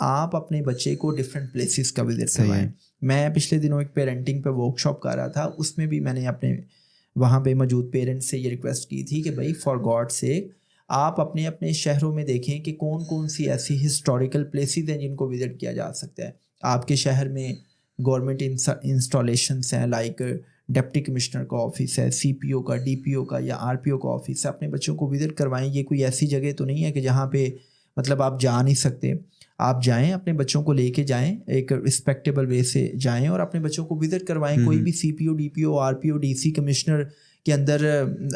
آپ اپنے بچے کو ڈفرینٹ پلیسز کا وزٹ کروائیں. میں پچھلے دنوں ایک پیرنٹنگ پہ ورک شاپ کر رہا تھا, اس میں بھی میں نے اپنے وہاں پہ موجود پیرنٹس سے یہ ریکویسٹ کی تھی کہ بھائی فار گاڈ سیک آپ اپنے اپنے شہروں میں دیکھیں کہ کون کون سی ایسی ہسٹوریکل پلیسز ہیں جن کو وزٹ کیا جا سکتا ہے. آپ کے شہر میں گورنمنٹ انسٹالیشنس ہیں, لائک ڈپٹی کمشنر کا آفس ہے, سی پی او کا, ڈی پی او کا یا آر پی او کا آفس ہے. اپنے بچوں کو وزٹ کروائیں. یہ کوئی ایسی جگہ تو نہیں ہے کہ جہاں پہ مطلب آپ جا نہیں سکتے. آپ جائیں, اپنے بچوں کو لے کے جائیں, ایک رسپیکٹیبل وے سے جائیں اور اپنے بچوں کو وزٹ کروائیں. کوئی بھی سی پی او, ڈی پی او, آر پی او, ڈی سی کمشنر کے اندر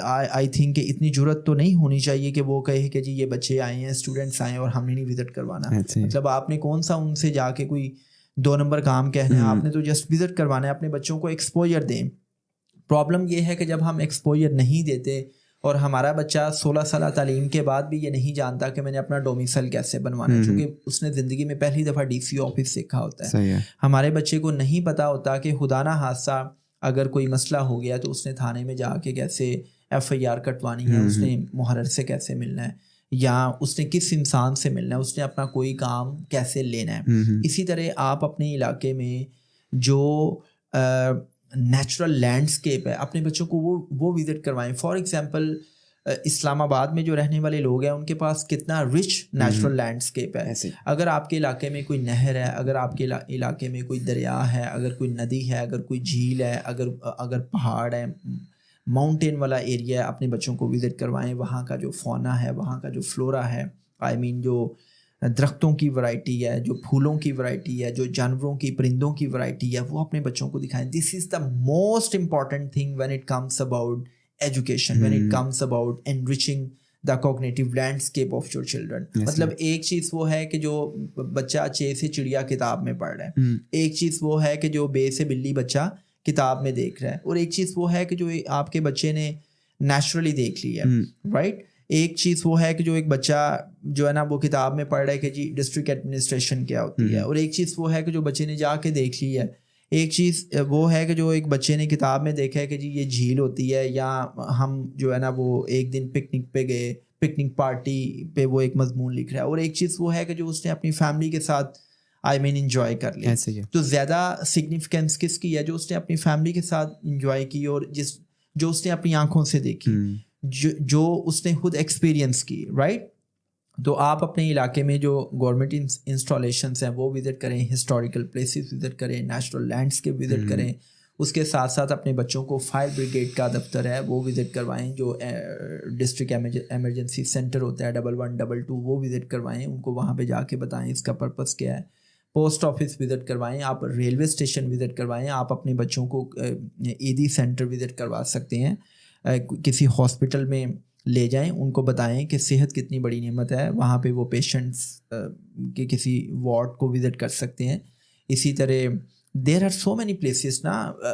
آئی تھنک کہ اتنی جرت تو نہیں ہونی چاہیے کہ وہ کہے کہ جی یہ بچے آئے ہیں, اسٹوڈنٹس آئے ہیں اور ہم نے نہیں وزٹ کروانا. مطلب آپ نے کون سا ان سے جا کے کوئی 2 نمبر کام کہنا ہے, آپ نے تو جسٹ وزٹ کروانا ہے. اپنے بچوں کو ایکسپوجر دیں. پرابلم یہ ہے کہ جب ہم ایکسپوجر نہیں دیتے اور ہمارا بچہ 16 سالہ تعلیم کے بعد بھی یہ نہیں جانتا کہ میں نے اپنا ڈومیسائل کیسے بنوانا ہے, چونکہ اس نے زندگی میں پہلی دفعہ ڈی سی آفس دیکھا ہوتا ہے. ہمارے بچے کو نہیں پتہ ہوتا کہ خدا نہ حادثہ اگر کوئی مسئلہ ہو گیا تو اس نے تھانے میں جا کے کیسے ایف آئی آر کٹوانی ہے, اس نے محرر سے کیسے ملنا ہے, یا اس نے کس انسان سے ملنا ہے, اس نے اپنا کوئی کام کیسے لینا ہے. اسی طرح آپ اپنے علاقے میں جو نیچرل لینڈسکیپ ہے اپنے بچوں کو وہ وزٹ کروائیں. فار ایگزامپل اسلام آباد میں جو رہنے والے لوگ ہیں ان کے پاس کتنا رچ نیچرل لینڈسکیپ ہے. اگر آپ کے علاقے میں کوئی نہر ہے, اگر آپ کے علاقے میں کوئی دریا ہے, اگر کوئی ندی ہے, اگر کوئی جھیل ہے, اگر پہاڑ ہے, ماؤنٹین والا ایریا ہے, اپنے بچوں کو وزٹ کروائیں. وہاں کا جو فونا ہے, وہاں کا جو فلورا ہے, آئی مین جو درختوں کی ورائٹی ہے, جو پھولوں کی ورائٹی ہے, جو جانوروں کی, پرندوں کی ورائٹی ہے, وہ اپنے بچوں کو دکھائیں. This is the most important thing when it comes about education, when it comes about enriching the cognitive landscape of your children. مطلب ایک چیز وہ ہے کہ جو بچہ چے سے چڑیا کتاب میں پڑھ رہا ہے, ایک چیز وہ ہے کہ جو بے سے بلی بچہ کتاب میں دیکھ رہا ہے, اور ایک چیز وہ ہے کہ جو آپ کے بچے نے نیچرلی دیکھ لی ہے, رائٹ. ایک چیز وہ ہے کہ جو ایک بچہ جو ہے نا وہ کتاب میں پڑھ رہا ہے کہ جی ڈسٹرکٹ ایڈمنسٹریشن کیا ہوتی ہے, اور ایک چیز وہ ہے کہ جو بچے نے جا کے دیکھ لی ہے. ایک چیز وہ ہے کہ جو ایک بچے نے کتاب میں دیکھا ہے کہ جی یہ جھیل ہوتی ہے, یا ہم جو ہے نا وہ ایک دن پکنک پہ گئے, پکنک پارٹی پہ وہ ایک مضمون لکھ رہا ہے. اور ایک چیز وہ ہے کہ جو اس نے اپنی فیملی کے ساتھ آئی مین انجوائے کر لیا. تو زیادہ سگنیفیکینس کس کی ہے؟ جو اس نے اپنی فیملی کے ساتھ انجوائے کی, اور جو اس نے اپنی آنکھوں سے دیکھی, جو اس نے خود ایکسپیرینس کی, رائٹ. تو آپ اپنے علاقے میں جو گورنمنٹ انسٹالیشنس ہیں وہ وزٹ کریں, ہسٹوریکل پلیسز وزٹ کریں, نیچرل لینڈسکیپ وزٹ کریں. اس کے ساتھ ساتھ اپنے بچوں کو فائر بریگیڈ کا دفتر ہے وہ وزٹ کروائیں, جو ڈسٹرکٹ ایمرجنسی سینٹر ہوتا ہے 1122 وہ وزٹ کروائیں. ان کو وہاں پہ جا کے بتائیں اس کا پرپس کیا ہے. پوسٹ آفس وزٹ کروائیں, آپ ریلوے اسٹیشن وزٹ کروائیں, آپ اپنے بچوں کو عیدی سینٹر وزٹ کروا سکتے ہیں, کسی ہاسپٹل میں لے جائیں, ان کو بتائیں کہ صحت کتنی بڑی نعمت ہے. وہاں پہ وہ پیشنٹس کے کسی وارڈ کو وزٹ کر سکتے ہیں. اسی طرح there are so many places نا.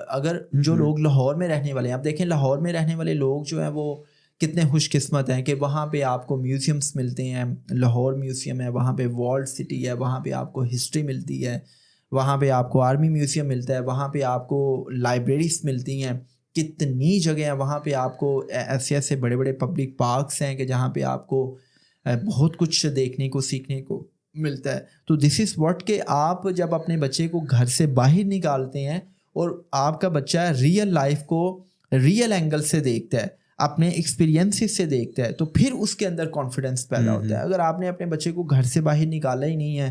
اگر جو لوگ لاہور میں رہنے والے ہیں, آپ دیکھیں لاہور میں رہنے والے لوگ جو ہیں وہ کتنے خوش قسمت ہیں کہ وہاں پہ آپ کو میوزیمس ملتے ہیں. لاہور میوزیم ہے, وہاں پہ والڈ سٹی ہے, وہاں پہ آپ کو ہسٹری ملتی ہے, وہاں پہ آپ کو آرمی میوزیم ملتا ہے, وہاں پہ آپ کو لائبریریز ملتی ہیں. کتنی جگہ ہیں وہاں پہ, آپ کو ایسے بڑے بڑے پبلک پارکس ہیں کہ جہاں پہ آپ کو بہت کچھ دیکھنے کو سیکھنے کو ملتا ہے. تو دس از واٹ کہ آپ جب اپنے بچے کو گھر سے باہر نکالتے ہیں اور آپ کا بچہ ریئل لائف کو ریئل اینگل سے دیکھتا ہے, اپنے ایکسپیرینسز سے دیکھتا ہے, تو پھر اس کے اندر کانفیڈنس پیدا ہوتا ہے. اگر آپ نے اپنے بچے کو گھر سے باہر نکالا ہی نہیں ہے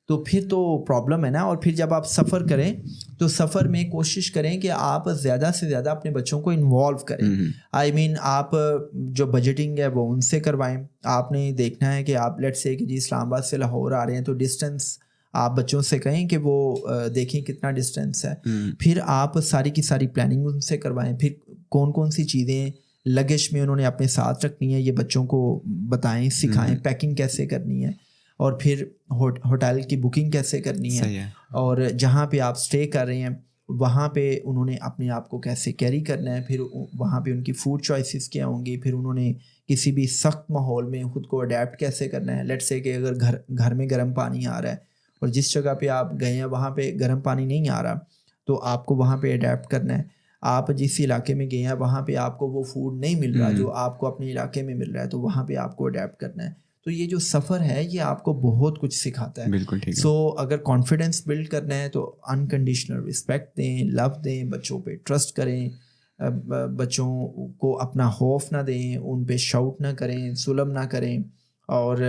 تو پھر تو پرابلم ہے نا. اور پھر جب آپ سفر کریں تو سفر میں کوشش کریں کہ آپ زیادہ سے زیادہ اپنے بچوں کو انوالو کریں. آئی مین آپ جو بجٹنگ ہے وہ ان سے کروائیں. آپ نے دیکھنا ہے کہ آپ لیٹ سے کہ جی اسلام آباد سے لاہور آ رہے ہیں, تو ڈسٹینس آپ بچوں سے کہیں کہ وہ دیکھیں کتنا ڈسٹینس ہے. پھر آپ ساری کی ساری پلاننگ ان سے کروائیں. پھر کون کون سی چیزیں لگیج میں انہوں نے اپنے ساتھ رکھنی ہے یہ بچوں کو بتائیں, سکھائیں, پیکنگ کیسے کرنی ہے, اور پھر ہوٹل کی بکنگ کیسے کرنی ہے, اور جہاں پہ آپ اسٹے کر رہے ہیں وہاں پہ انہوں نے اپنے آپ کو کیسے کیری کرنا ہے. پھر وہاں پہ ان کی فوڈ چوائسیز کیا ہوں گی. پھر انہوں نے کسی بھی سخت ماحول میں خود کو اڈیپٹ کیسے کرنا ہے. لیٹ سے کہ اگر گھر میں گرم پانی آ رہا ہے اور جس جگہ پہ آپ گئے ہیں وہاں پہ گرم پانی نہیں آ رہا, تو آپ کو وہاں پہ اڈیپٹ کرنا ہے. آپ جس علاقے میں گئے ہیں وہاں پہ آپ کو وہ فوڈ نہیں مل رہا جو آپ کو اپنے علاقے میں مل رہا ہے, تو وہاں پہ آپ کو اڈیپٹ کرنا ہے. تو یہ جو سفر ہے یہ آپ کو بہت کچھ سکھاتا ہے. بالکل ٹھیک ہے. سو اگر کانفیڈنس بلڈ کرنا ہے تو انکنڈیشنل رسپیکٹ دیں, لو دیں, بچوں پہ ٹرسٹ کریں, بچوں کو اپنا خوف نہ دیں, ان پہ شاؤٹ نہ کریں, ظلم نہ کریں, اور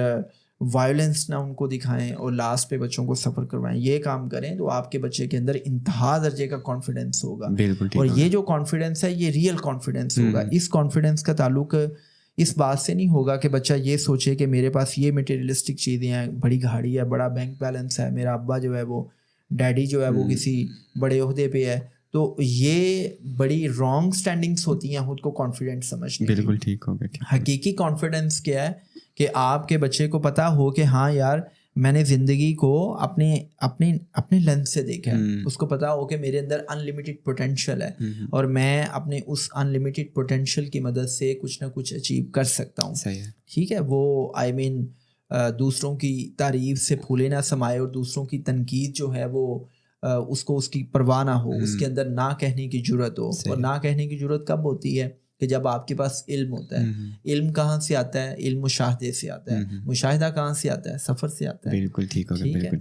وائلنس نہ ان کو دکھائیں, اور لاسٹ پہ بچوں کو سفر کروائیں. یہ کام کریں تو آپ کے بچے کے اندر انتہا درجے کا کانفیڈنس ہوگا. اور یہ جو کانفیڈنس ہے یہ ریئل کانفیڈنس ہوگا. اس کانفیڈنس کا تعلق اس بات سے نہیں ہوگا کہ بچہ یہ سوچے کہ میرے پاس یہ میٹیریلسٹک چیزیں ہیں, بڑی گاڑی ہے, بڑا بینک بیلنس ہے, میرا ابا جو ہے وہ ڈیڈی جو ہے وہ کسی بڑے عہدے پہ ہے. تو یہ بڑی رانگ سٹینڈنگس ہوتی ہیں خود کو کانفیڈنٹ سمجھنے کی. بالکل ٹھیک ہو گیا. حقیقی کانفیڈنس کیا ہے کہ آپ کے بچے کو پتہ ہو کہ ہاں یار میں نے زندگی کو اپنے لینس سے دیکھا ہے, اس کو پتہ ہو کہ میرے اندر انلمیٹڈ پوٹینشیل ہے, اور میں اپنے اس انلمیٹڈ پوٹینشیل کی مدد سے کچھ نہ کچھ اچیو کر سکتا ہوں. صحیح ہے. ٹھیک ہے. وہ دوسروں کی تعریف سے پھولے نہ سمائے, اور دوسروں کی تنقید جو ہے وہ اس کو اس کی پرواہ نہ ہو, اس کے اندر نہ کہنے کی جرت ہو. اور نہ کہنے کی جرت کب ہوتی ہے کہ جب آپ کے پاس علم ہوتا ہے. علم کہاں سے آتا ہے؟ علم مشاہدے سے آتا ہے. مشاہدہ کہاں سے آتا ہے؟ سفر سے آتا ہے. بالکل ٹھیک ہو گیا. بالکل.